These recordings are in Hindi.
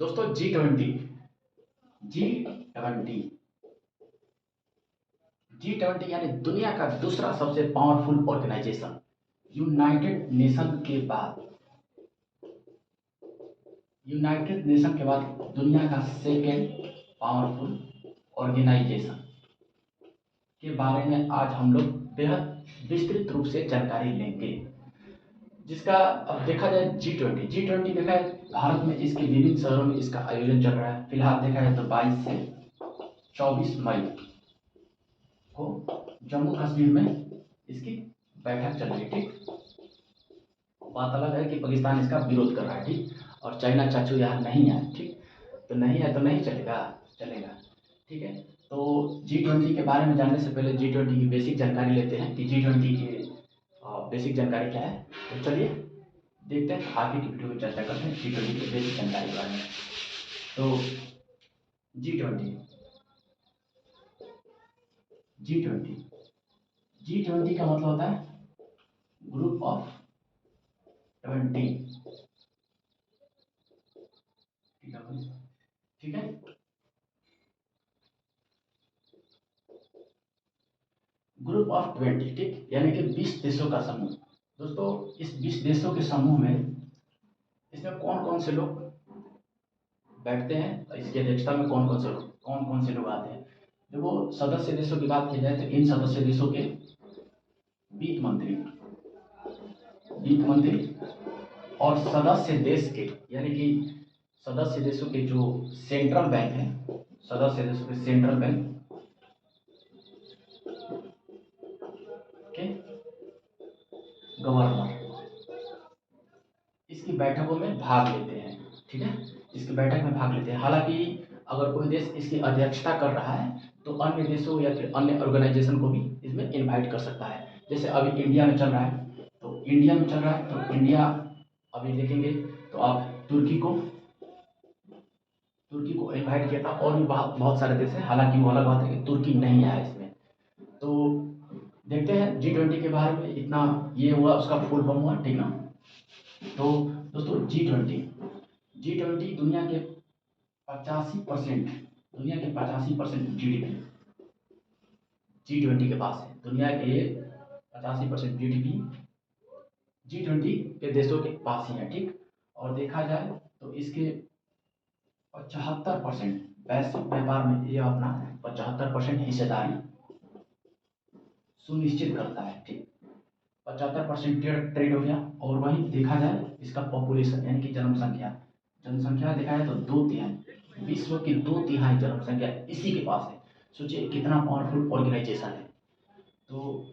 दोस्तों जी ट्वेंटी जी ट्वेंटी यानी दुनिया का दूसरा सबसे पावरफुल ऑर्गेनाइजेशन। यूनाइटेड नेशन के बाद यूनाइटेड नेशन के बाद दुनिया का सेकेंड पावरफुल ऑर्गेनाइजेशन के बारे में आज हम लोग बेहद विस्तृत रूप से जानकारी लेंगे। जिसका अब देखा जाए जी ट्वेंटी देखा है भारत में इसके विभिन्न शहरों में इसका आयोजन चल रहा है। फिलहाल देखा जाए तो 22 से 24 मई को जम्मू कश्मीर में इसकी बैठक चल रही है। ठीक, बात अलग है कि पाकिस्तान इसका विरोध कर रहा है। ठीक, और चाइना चाचू यहाँ नहीं है। ठीक, तो नहीं है तो नहीं चलेगा, चलेगा। ठीक है, तो जी ट्वेंटी के बारे में जानने से पहले जी ट्वेंटी की बेसिक जानकारी लेते हैं कि जी ट्वेंटी की बेसिक जानकारी क्या है। तो चलिए देखते हैं, आगे की वीडियो में चर्चा करते हैं जी ट्वेंटी की बेसिक जानकारी के बारे में। तो G twenty G twenty G twenty का मतलब होता है ग्रुप ऑफ 20। ठीक है, ग्रुप ऑफ 20। ठीक, यानी कि 20 देशों का समूह। दोस्तों इस 20 देशों के समूह में इसमें कौन कौन से लोग बैठते हैं, इसकी अध्यक्षता में कौन कौन से लोग आते हैं। देखो, सदस्य देशों की बात की जाए तो इन सदस्य देशों के वित्त मंत्री और सदस्य देश के यानी कि सदस्य देशों के जो सेंट्रल बैंक है, सदस्य देशों के सेंट्रल बैंक के गवर्नर इसकी बैठकों में भाग लेते हैं। ठीक है, इसकी बैठक में भाग लेते हैं। हालांकि अगर कोई देश इसकी अध्यक्षता कर रहा है तो अन्य देशों या फिर अन्य ऑर्गेनाइजेशन को भी इसमें इनवाइट कर सकता है। जैसे अभी इंडिया में चल रहा है, तो इंडिया अभी देखेंगे तो आप तुर्की को इनवाइट किया था, और भी बहुत बहुत सारे देश हैं। हालांकि वो अलग बात है कि तुर्की नहीं आया इसमें। तो देखते हैं जी ट्वेंटी के बारे में इतना ये हुआ, उसका फुल फॉर्म हुआ। ठीक ना। तो दोस्तों जी ट्वेंटी दुनिया के 85% जीडीपी जी ट्वेंटी के पास है। दुनिया के 85% जीडीपी जी ट्वेंटी के देशों के पास ही है। ठीक, और देखा जाए तो इसके 75% वैश्विक व्यापार में ये अपना 75% हिस्सेदारी सुनिश्चित करता है। ठीक, 75% ट्रेड हो गया। और वहीं देखा जाए इसका पॉपुलेशन यानी कि जनसंख्या देखा जाए तो 2/3 विश्व की 2/3 जनसंख्या इसी के पास है। सोचिए कितना पावरफुल ऑर्गेनाइजेशन है। तो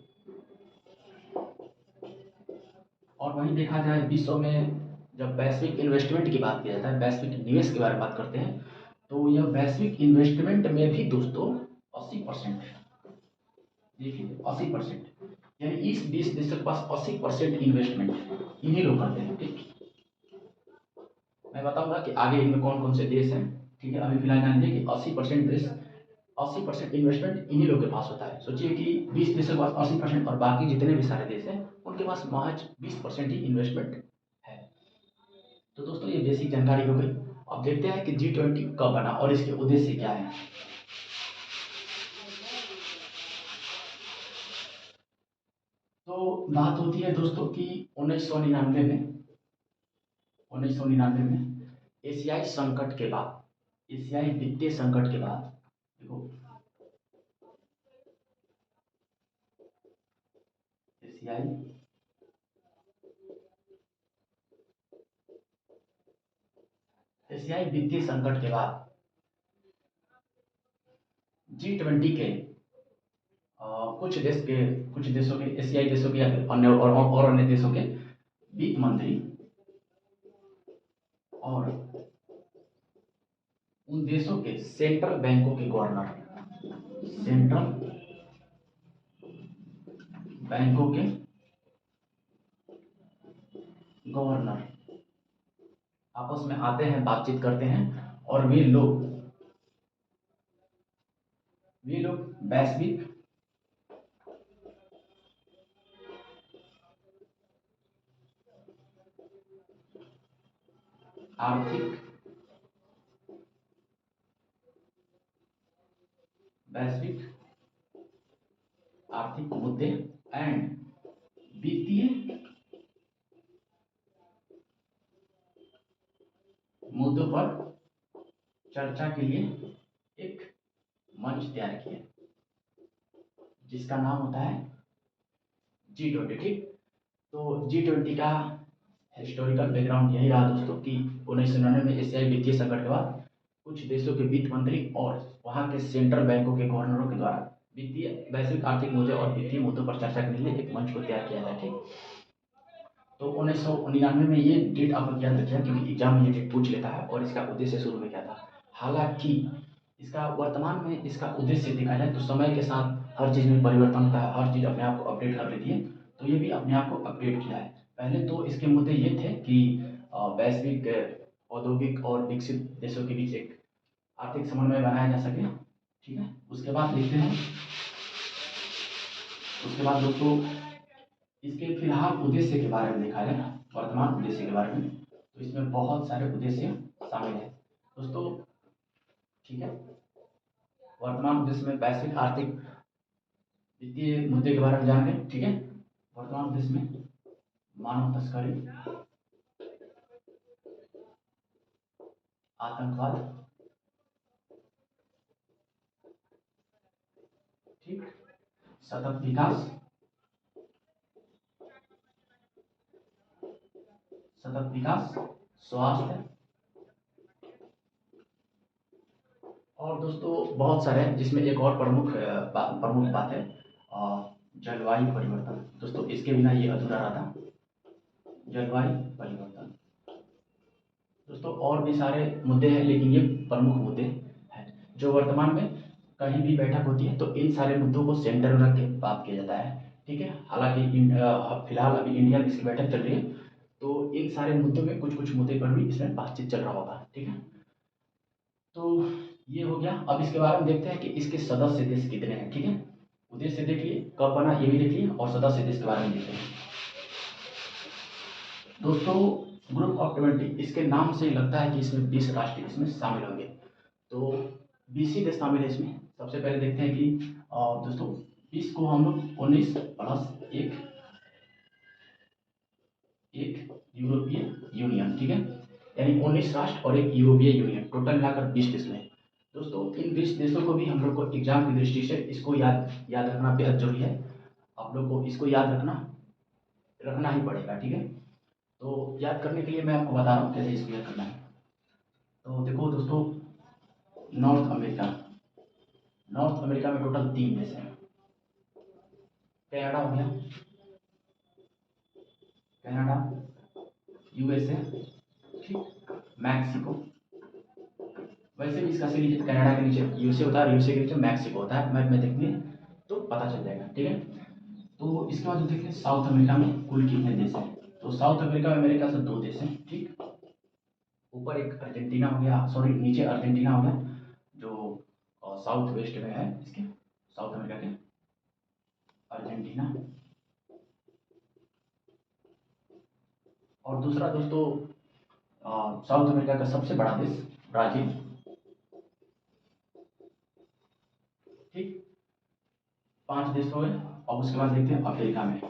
और वहीं देखा जाए विश्व में जब वैश्विक इन्वेस्टमेंट की बात की जाता है, वैश्विक निवेश के बारे में बात करते हैं, तो यह वैश्विक इन्वेस्टमेंट में भी दोस्तों 80%। देखिए 80%, यानी इस 20 देशों के पास 80% इन्वेस्टमेंट इन्हीं लोग करते हैं। ठीक, मैं बताऊंगा कि आगे इनमें कौन कौन से देश हैं। ठीक है, अभी फिलहाल जान लीजिए कि 80% इन्वेस्टमेंट इन्हीं लोग के पास होता है। सोचिए कि 20 देशों के पास 80% और बाकी जितने भी सारे देश हैं उनके पास महज 20% ही इन्वेस्टमेंट है। तो दोस्तों ये बेसिक जानकारी हो गई। अब देखते हैं कि जी ट्वेंटी कब बना और इसके उद्देश्य क्या है। तो बात होती है दोस्तों कि 1999 में एशियाई वित्तीय संकट के बाद देखो, एशियाई एशियाई वित्तीय संकट के बाद जी ट्वेंटी के कुछ देशों के एशियाई देशों के या फिर अन्य और अन्य देशों के वित्त मंत्री और उन देशों के सेंट्रल बैंकों के गवर्नर आपस में आते हैं, बातचीत करते हैं, और वे लोग वैश्विक आर्थिक वैश्विक आर्थिक मुद्दे एंड वित्तीय मुद्दों पर चर्चा के लिए एक मंच तैयार किया जिसका नाम होता है G20। ठीक, तो G20 का हिस्टोरिकल बैकग्राउंड यही रहा दोस्तों कि 1999 में एशियाई वित्तीय संकट के बाद कुछ देशों के वित्त मंत्री और वहां के सेंट्रल बैंकों के गवर्नरों के द्वारा वित्तीय वैश्विक आर्थिक मुद्दे और वित्तीय मुद्दों पर चर्चा करने के लिए एक मंच को तैयार किया था। ठीक, तो 1999 में ये डेट आप लोग याद रखिए क्योंकि एग्जाम में ये डेट पूछ लेता है और इसका उद्देश्य शुरू में क्या था। हालांकि इसका वर्तमान में इसका उद्देश्य देखा जाए तो समय के साथ हर चीज़ में परिवर्तन होता है, हर चीज़ अपने आप को अपडेट कर लेती है, तो ये भी अपने आप को अपडेट किया है। पहले तो इसके मुद्दे ये थे कि वैश्विक औद्योगिक और विकसित देशों के बीच एक आर्थिक समन्वय बनाया जा सके। ठीक है, उसके बाद देखते हैं, उसके बाद दोस्तों इसके फिलहाल उद्देश्य के बारे में देखा जाए, वर्तमान उद्देश्य के बारे में, तो इसमें बहुत सारे उद्देश्य शामिल हैं दोस्तों। ठीक है, वर्तमान उद्देश्य में वैश्विक आर्थिक वित्तीय मुद्दे के बारे में जानेंगे। ठीक है, वर्तमान उद्देश्य में मानव तस्करी, आतंकवाद, ठीक, सतत विकास, स्वास्थ्य और दोस्तों बहुत सारे हैं जिसमें एक और प्रमुख बात है जलवायु परिवर्तन। दोस्तों इसके बिना ये अधूरा रहता, जलवायु परिवर्तन। दोस्तों और भी सारे मुद्दे हैं लेकिन ये प्रमुख मुद्दे हैं जो वर्तमान में कहीं भी बैठक होती है तो इन सारे मुद्दों को सेंटर में रख के बात किया जाता है। ठीक है, हालांकि फिलहाल अभी इंडिया में इसकी बैठक चल रही है तो इन सारे मुद्दों में कुछ कुछ मुद्दे पर भी इसमें बातचीत चल रहा होगा। ठीक है, तो ये हो गया। अब इसके बारे में देखते हैं कि इसके सदस्य देश कितने हैं। ठीक है, उद्देश्य देख लिए, कब बना ये भी देख लिए और सदस्य देश के बारे में देखते हैं दोस्तों। ग्रुप ऑफ 20 इसके नाम से ही लगता है कि इसमें 20 राष्ट्र इसमें शामिल होंगे, तो 20 ही देश शामिल है इसमें। सबसे पहले देखते हैं कि दोस्तों 20 को हम लोग 19 प्लस एक यूरोपीय यूनियन, ठीक है, यानी 19 राष्ट्र और एक यूरोपीय यूनियन, टोटल मिलाकर 20 देश में। दोस्तों इन 20 देशों को भी हम लोग को एग्जाम की दृष्टि से इसको याद रखना बेहद जरूरी है। आप लोग को इसको याद रखना ही पड़ेगा। ठीक है, तो याद करने के लिए मैं आपको बता रहा हूँ कैसे इसको याद करना है। तो देखो दोस्तों, नॉर्थ अमेरिका में टोटल 3 देश हैं। कनाडा हो गया, कनाडा, यूएसए, ठीक, मैक्सिको। वैसे भी इसका सीरीज कनाडा के नीचे यूएसए होता है, यूएसए के नीचे मैक्सिको होता है। मैप में देखेंगे तो पता चल जाएगा। ठीक है, तो इसके बाद देखें साउथ अमेरिका में कुल कितने देश हैं। तो साउथ अमेरिका में अमेरिका से 2 देश हैं। ठीक, ऊपर एक अर्जेंटीना हो गया, सॉरी नीचे अर्जेंटीना हो गया जो साउथ वेस्ट में है इसके, साउथ अमेरिका के अर्जेंटीना। और दूसरा दोस्तों साउथ अमेरिका का सबसे बड़ा देश ब्राजील। ठीक, 5 देश हो गए। और उसके बाद देखते हैं अफ्रीका में।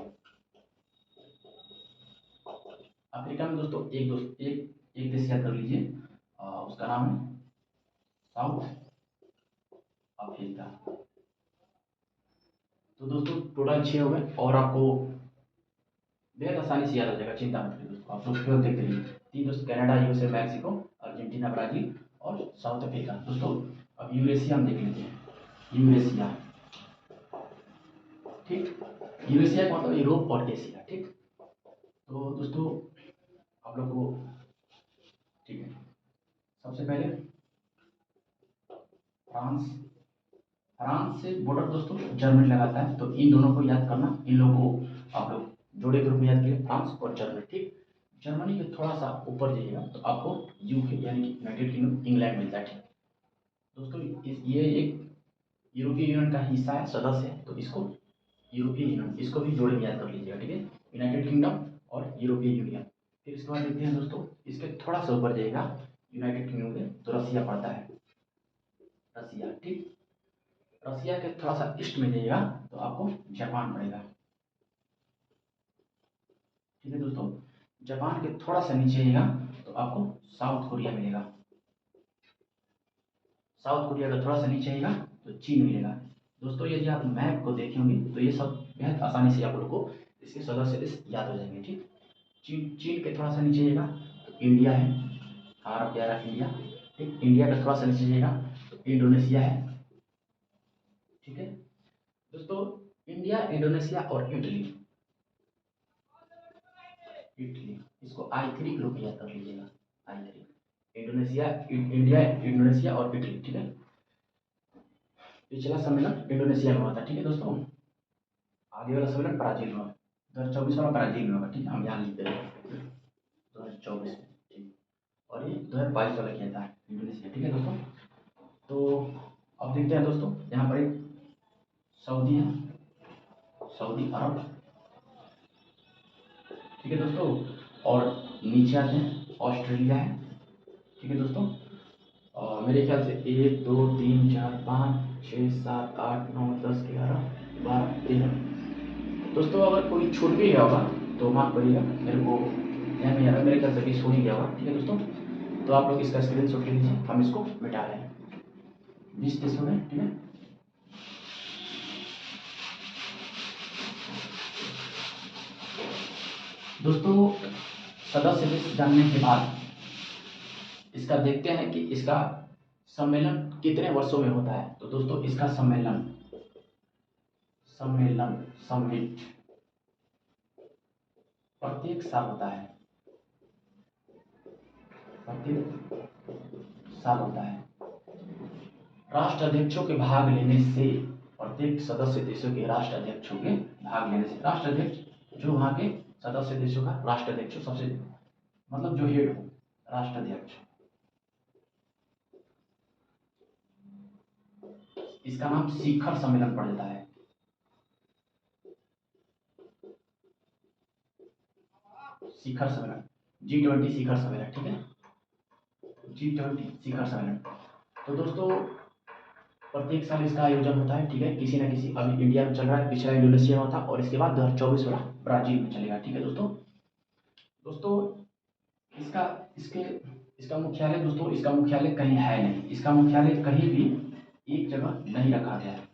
अफ्रीका में दोस्तों एक देश याद कर लीजिए, उसका नाम है साउथ अफ्रीका। तो दोस्तों टोटल 6 हो गए और आपको बेहद आसानी से याद हो जाएगा, चिंता मत करिए दोस्तों। आप लोग केवल देखते रहिए 3 दोस्त, Canada, USA, Mexico, Argentina, Brazil और साउथ अफ्रीका। दोस्तों अब यूरेशिया हम देख लेते हैं, यूरेशिया। ठीक, यूरेशिया का मतलब यूरोप और एशिया। ठीक, तो दोस्तों आप लोग को, ठीक है, सबसे पहले फ्रांस, फ्रांस से बॉर्डर दोस्तों जर्मनी लगाता है, तो इन दोनों को याद करना, इन लोगों को आप लोग जोड़े के रूप में याद करिए, फ्रांस और जर्मनी। ठीक, जर्मनी के थोड़ा सा ऊपर जाइएगा तो आपको यूके यानी कि यूनाइटेड किंगडम, इंग्लैंड मिलता है। ठीक दोस्तों, ये एक यूरोपीय यूनियन का हिस्सा है, सदस्य है, तो इसको यूरोपीय यूनियन, इसको भी जोड़े में याद कर लीजिएगा। ठीक है, यूनाइटेड किंगडम और यूरोपीय यूनियन। फिर इसके बाद देखते हैं दोस्तों, इसके थोड़ा सा ऊपर जाइएगा यूनाइटेड किंगडम के, तो रसिया पड़ता है, रसिया। ठीक, रसिया के थोड़ा सा ईस्ट में जाइएगा तो आपको जापान पड़ेगा। ठीक है दोस्तों, जापान के थोड़ा सा नीचे जाइएगा तो आपको साउथ कोरिया मिलेगा। साउथ कोरिया का थोड़ा सा नीचे आएगा तो चीन मिलेगा। दोस्तों यदि आप मैप को देखे होंगे तो ये सब बेहद आसानी से आप लोग को इसके सदस्य देश याद हो जाएंगे। ठीक, चीन चीन के थोड़ा सा नीचे जाइएगा तो इंडिया है, हमारा प्यारा इंडिया। ठीक, इंडिया का थोड़ा सा नीचे जाइएगा तो इंडोनेशिया है। ठीक है दोस्तों, इंडिया, इंडोनेशिया और इटली, इटली इसको I3 ग्रुप याद कर लीजिएगा। I3, इंडोनेशिया, इंडिया, इंडोनेशिया और इटली। ठीक है, पिछला सम्मेलन इंडोनेशिया में हुआ था। ठीक है दोस्तों, आगे वाला सम्मेलन ब्राजील में, 2024 वाला ब्राजील में होगा। ठीक है, हम यहाँ लिख दे रहे हैं 2024 में। ठीक, और ये 2022 वाला किया था इंडोनेशिया। ठीक है दोस्तों, तो अब देखते हैं दोस्तों, यहाँ पर एक सऊदी है, सऊदी अरब। ठीक है दोस्तों, और नीचे आते हैं ऑस्ट्रेलिया है। ठीक है दोस्तों, और मेरे ख्याल से 1 2 3 4 5 6 7 8 9 10 11 12 13। दोस्तों अगर कोई छूट भी गया होगा तो माफ करिएगा, मेरे को ध्यान नहीं आ रहा, मेरे ख्याल से 20 हो ही गया होगा। ठीक है दोस्तों, तो आप लोग इसका स्क्रीन शॉट ले लीजिए, हम इसको मिटा रहे हैं। 20 देश हो गए। ठीक है दोस्तों, सदस्य देश जानने के बाद इसका देखते हैं कि इसका सम्मेलन कितने वर्षों में होता है। तो दोस्तों इसका सम्मेलन, सम्मेलन समिट प्रत्येक साल होता है, प्रत्येक साल होता है। राष्ट्राध्यक्षों के भाग लेने से, प्रत्येक सदस्य देशों के राष्ट्राध्यक्षों के भाग लेने से, राष्ट्राध्यक्ष जो वहाँ के सदस्य देशों का राष्ट्राध्यक्ष सबसे, मतलब जो हेड हो, राष्ट्राध्यक्ष, इसका नाम शिखर सम्मेलन पड़ जाता है। शिखर सम्मेलन, G20 शिखर सम्मेलन। ठीक है, G20 शिखर सम्मेलन। तो दोस्तों प्रत्येक साल इसका आयोजन होता है। ठीक है, किसी ना किसी, अभी इंडिया में चल रहा है, पिछला इंडोनेशिया में था, और इसके बाद 2024 वाला ब्राजील में चलेगा। ठीक है दोस्तों, दोस्तों इसका, इसके इसका मुख्यालय, दोस्तों इसका मुख्यालय कहीं है नहीं, इसका मुख्यालय कहीं भी एक जगह नहीं रखा गया है।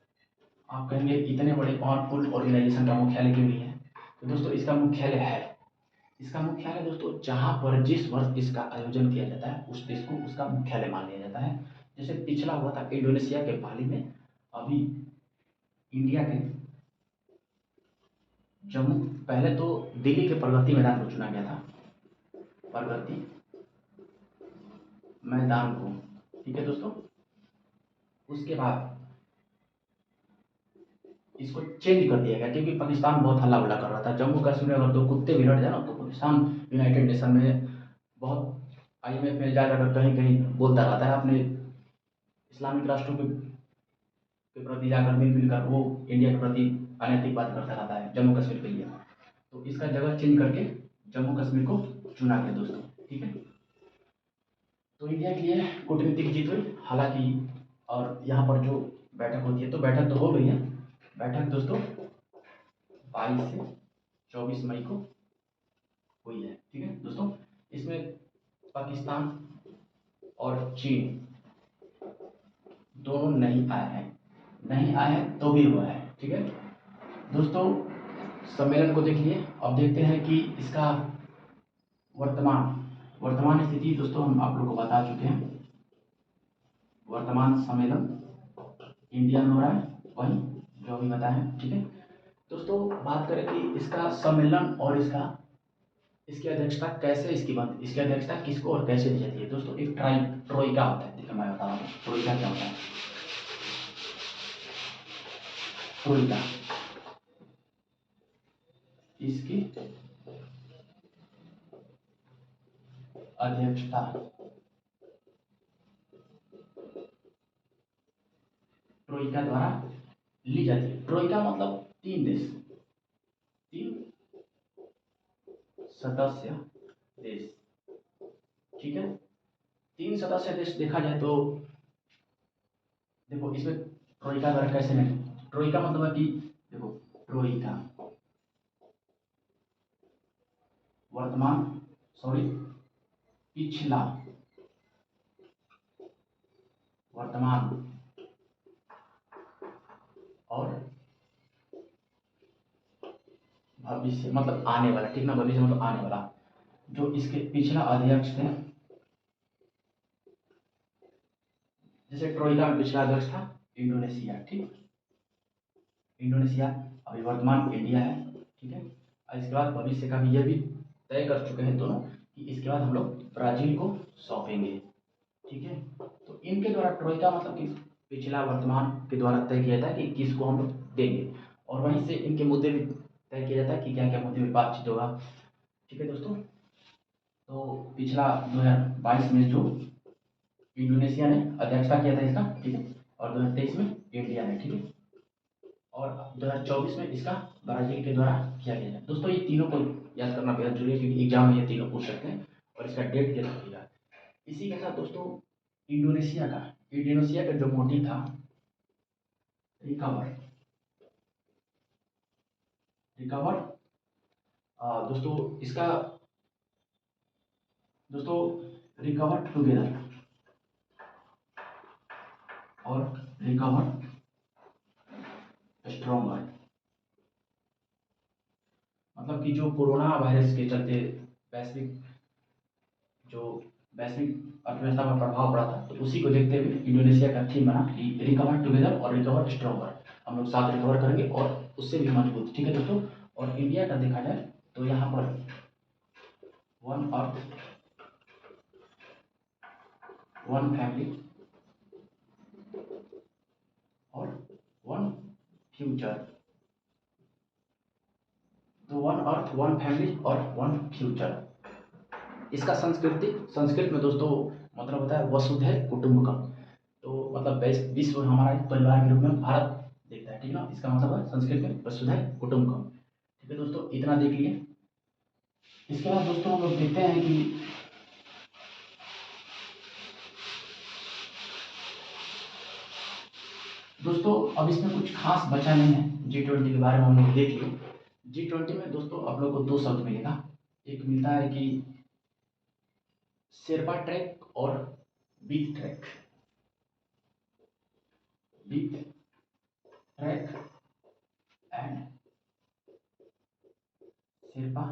आप कहेंगे इतने बड़े पावरफुल ऑर्गेनाइजेशन का मुख्यालय क्यों नहीं है, तो दोस्तों इसका मुख्यालय है। इसका मुख्यालय दोस्तों जहाँ पर जिस वर्ष इसका आयोजन किया जाता है उस देश को उसका मुख्यालय मान लिया जाता है। जैसे पिछला हुआ था इंडोनेशिया के बाली में, अभी इंडिया के जम्मू, पहले तो दिल्ली के प्रगति मैदान को चुना गया था, प्रगति मैदान को। ठीक है दोस्तों, उसके बाद इसको चेंज कर दिया गया क्योंकि पाकिस्तान बहुत हल्ला गुल्ला कर रहा था। जम्मू कश्मीर में अगर दो कुत्ते भी लड़ जाए ना तो पाकिस्तान यूनाइटेड नेशन में बहुत, IMF में जा जाकर कहीं कहीं बोलता रहता है, अपने इस्लामिक राष्ट्रों के प्रति जाकर मिल मिलकर वो इंडिया के प्रति अनैतिक बात करता रहता है जम्मू कश्मीर के लिए। तो इसका जगह चेंज करके जम्मू कश्मीर को चुना गया दोस्तों। ठीक है, तो इंडिया के लिए कूटनीतिक जीत हुई हालांकि, और यहाँ पर जो बैठक होती है, तो बैठक तो हो गई है। बैठक दोस्तों 22 से 24 मई को हुई है। ठीक है दोस्तों, इसमें पाकिस्तान और चीन दोनों नहीं आए हैं, नहीं आए हैं तो भी हुआ है। ठीक है दोस्तों, सम्मेलन को देखिए। अब देखते हैं कि इसका वर्तमान वर्तमान स्थिति दोस्तों हम आप लोग को बता चुके हैं। वर्तमान सम्मेलन इंडिया में हो रहा है, वही जो अभी बताया है। ठीक है दोस्तों, बात करें कि इसका सम्मेलन और इसका, इसकी अध्यक्षता कैसे इसकी बनती, इसकी अध्यक्षता किसको और कैसे दी जाती है। दोस्तों एक ट्रोइका होता है। देखिए मैं बता रहा हूँ ट्रोइका क्या होता है। ट्रोइका, इसकी अध्यक्षता ट्रोइका द्वारा ली जाती है। ट्रोइका मतलब 3 देश, 3 सदस्य देश। ठीक है, 3 सदस्य देश देखा जाए तो देखो इसमें ट्रोइका द्वारा कैसे नहीं, ट्रोइका मतलब है कि देखो, ट्रोइका वर्तमान, सॉरी, पिछला, वर्तमान और भविष्य मतलब आने वाला, ठीक ना, भविष्य मतलब आने वाला। जो इसके पिछला अध्यक्ष थे, जैसे ट्रोइका में पिछला अध्यक्ष था इंडोनेशिया, ठीक, इंडोनेशिया, अभी वर्तमान इंडिया है, ठीक है। और इसके बाद भविष्य का भी, ये भी तय कर चुके हैं दोनों कि इसके बाद हम लोग ब्राजील को सौंपेंगे, ठीक है। तो इनके द्वारा ट्रोइका मतलब कि पिछला वर्तमान के द्वारा तय किया जाता है कि किसको हम लोग देंगे, और वहीं से इनके मुद्दे भी तय किया जाता है कि क्या क्या मुद्दे में बातचीत होगा, ठीक है दोस्तों। तो पिछला 2022 में जो इंडोनेशिया ने अध्यक्षता किया था इसका, ठीक है, और 2023 में इंडिया ने, ठीक है, और 2024 में इसका ब्राजील के द्वारा किया गया है। दोस्तों ये तीनों को याद करना बेहद जरूरी है क्योंकि एग्जाम में ये तीनों पूछ सकते हैं, और इसका डेट याद रखिएगा। इसी के साथ दोस्तों इंडोनेशिया का जो मोटिव था, रिकवर, रिकवर, दोस्तों इसका, दोस्तों रिकवर टुगेदर और रिकवर स्ट्रॉन्गर, मतलब कि जो कोरोना वायरस के चलते वैश्विक, जो वैश्विक अर्थव्यवस्था पर प्रभाव पड़ा था, तो उसी को देखते हुए इंडोनेशिया का थीम बना कि रिकवर टुगेदर और रिकवर स्ट्रॉन्गर, हम लोग साथ रिकवर करेंगे और उससे भी मजबूत, ठीक है दोस्तों। और इंडिया का देखा जाए तो यहाँ पर वन अर्थ, वन फैमिली और वन फ्यूचर, तो वन अर्थ, वन फैमिली और वन फ्यूचर। इसका संस्कृत में दोस्तों मतलब होता है वसुधैव कुटुंबकम, तो मतलब विश्व हमारा एक परिवार के रूप में भारत देखता है, ठीक है ना, इसका मतलब है संस्कृत में वसुधैव कुटुंबकम, ठीक है दोस्तों, इतना देख लिए। इसके बाद दोस्तों हम लोग देखते हैं कि दोस्तों अब इसमें कुछ खास बचा नहीं है, G20 के बारे में हम लोग देख लिए। G20 में दोस्तों आप लोग को दो शब्द मिलेगा, एक मिलता है कि शेरपा ट्रैक और beat track, beat track and Sherpa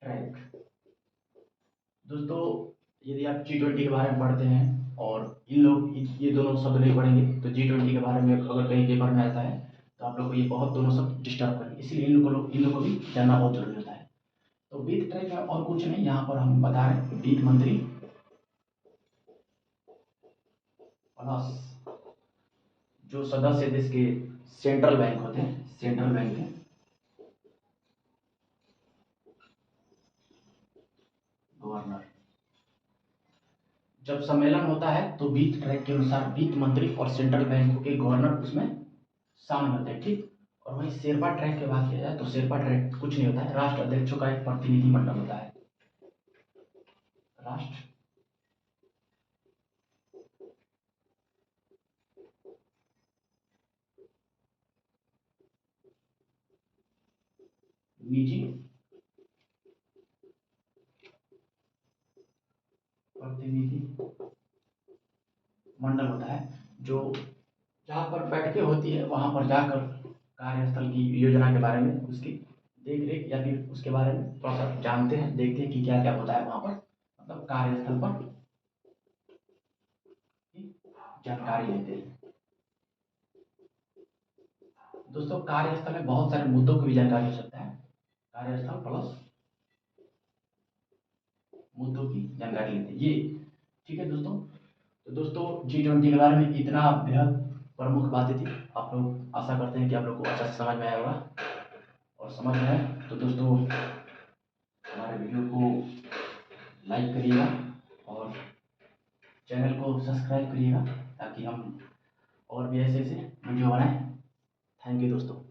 track. दोस्तों यदि आप G20 के बारे में पढ़ते हैं और ये दोनों शब्द नहीं पढ़ेंगे तो G20 के बारे में अगर कहीं पेपर में आता है तो आप लोग को ये बहुत दोनों शब्द डिस्टर्ब करेंगे, इसलिए इन लोगों को भी जानना बहुत जरूरी होता है। तो वित्त ट्रैक में और कुछ नहीं, यहाँ पर हम बता रहे हैं वित्त मंत्री प्लस जो सदस्य देश के सेंट्रल बैंक होते हैं, सेंट्रल बैंक के गवर्नर। जब सम्मेलन होता है तो वित्त ट्रैक के अनुसार वित्त मंत्री और सेंट्रल बैंक के गवर्नर उसमें शामिल होते हैं, ठीक। और वहीं शेरपा ट्रैक की बात किया जाए तो शेरपा ट्रैक कुछ नहीं होता है, राष्ट्र अध्यक्षों का एक प्रतिनिधिमंडल होता है, राष्ट्र निजी प्रतिनिधि मंडल होता है, जो जहाँ पर बैठकें होती है वहां पर जाकर कार्यस्थल की योजना के बारे में, उसकी देख रेख या फिर उसके बारे में थोड़ा सा जानते हैं, देखते हैं कि क्या क्या होता है वहां पर, मतलब कार्यस्थल पर जानकारी लेते हैं। दोस्तों कार्यस्थल में बहुत सारे मुद्दों की भी जानकारी हो सकता है, कार्यस्थल प्लस मुद्दों की जानकारी लेते हैं ये, ठीक है दोस्तों। तो दोस्तों G20 के बारे में इतना बेहद प्रमुख बातें थी, आप लोग आशा करते हैं कि आप लोग को अच्छा से समझ में आया होगा, और समझ में आए तो दोस्तों हमारे वीडियो को लाइक करिएगा और चैनल को सब्सक्राइब करिएगा ताकि हम और भी ऐसे ऐसे वीडियो बनाएं। थैंक यू दोस्तों।